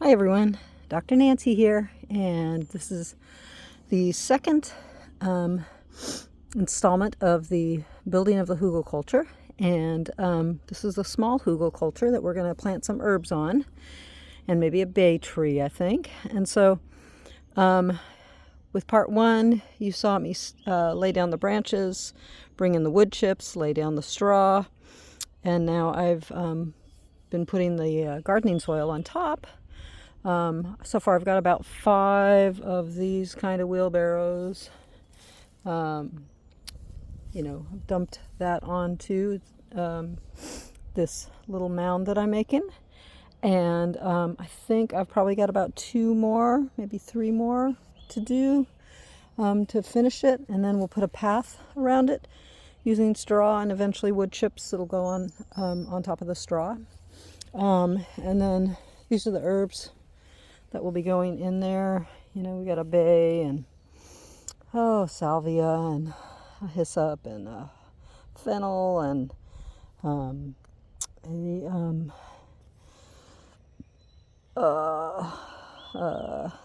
Hi everyone, Dr. Nancy here, and this is the second installment of the building of the Hugelkultur, and this is a small Hugelkultur that we're going to plant some herbs on, and maybe a bay tree, I think. And so with part one, you saw me lay down the branches, bring in the wood chips, lay down the straw, and now I've been putting the gardening soil on top. So far I've got about 5 of these kind of wheelbarrows. I've dumped that onto this little mound that I'm making. And I think I've probably got about 2 more, maybe 3 more to do to finish it. And then we'll put a path around it using straw and eventually wood chips that'll go on top of the straw. And then these are the herbs that will be going in there. We got a bay and salvia and hyssop and fennel and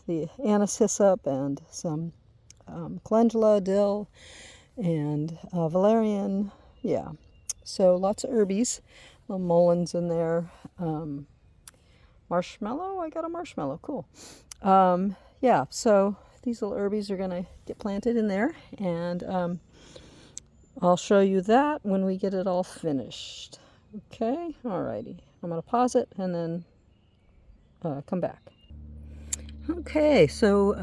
the anise hyssop and some calendula, dill, and valerian. Yeah, so lots of herbies, little mulleins in there. Marshmallow, I got a marshmallow, cool. Yeah, so these little herbies are going to get planted in there, and I'll show you that when we get it all finished. Okay, alrighty. I'm going to pause it and then come back. Okay, so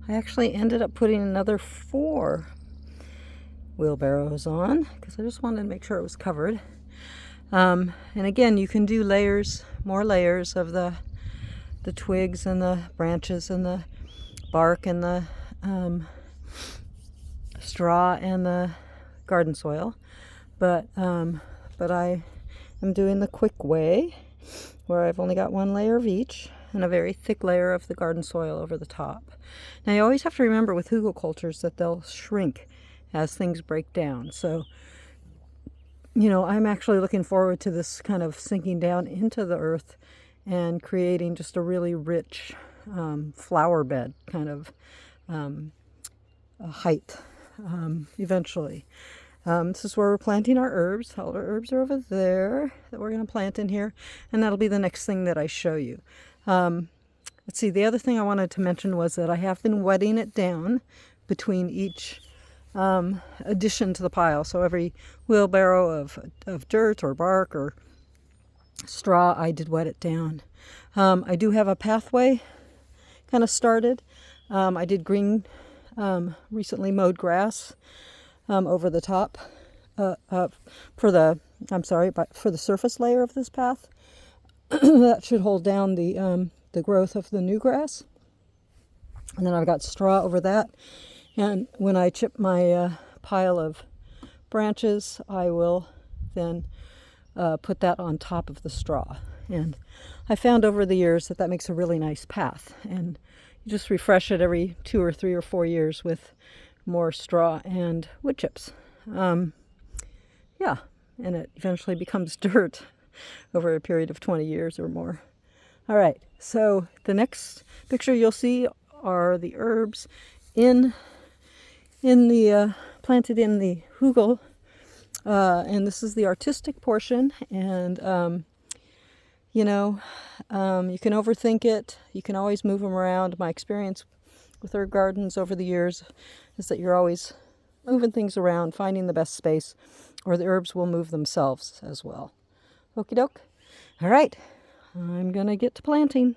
I actually ended up putting another 4 wheelbarrows on because I just wanted to make sure it was covered. And again, you can do layers, more layers of the twigs and the branches and the bark and the straw and the garden soil. But I am doing the quick way where I've only got 1 layer of each and a very thick layer of the garden soil over the top. Now you always have to remember with Hugelkulturs that they'll shrink as things break down. So I'm actually looking forward to this kind of sinking down into the earth and creating just a really rich flower bed kind of height eventually. This is where we're planting our herbs. All our herbs are over there that we're going to plant in here, and that'll be the next thing that I show you. Let's see, the other thing I wanted to mention was that I have been wetting it down between each addition to the pile. So every wheelbarrow of dirt or bark or straw, I did wet it down. I do have a pathway kind of started. I did green recently mowed grass over the top for the surface layer of this path. That should hold down the growth of the new grass. And then I've got straw over that. And when I chip my pile of branches, I will then put that on top of the straw. And I found over the years that makes a really nice path. And you just refresh it every 2 or 3 or 4 years with more straw and wood chips. Yeah, and it eventually becomes dirt over a period of 20 years or more. All right, so the next picture you'll see are the herbs planted in the hugel, and this is the artistic portion, and you can overthink it. You can always move them around. My experience with herb gardens over the years is that you're always moving things around, finding the best space, or the herbs will move themselves as well. Okie doke. All right, I'm gonna get to planting.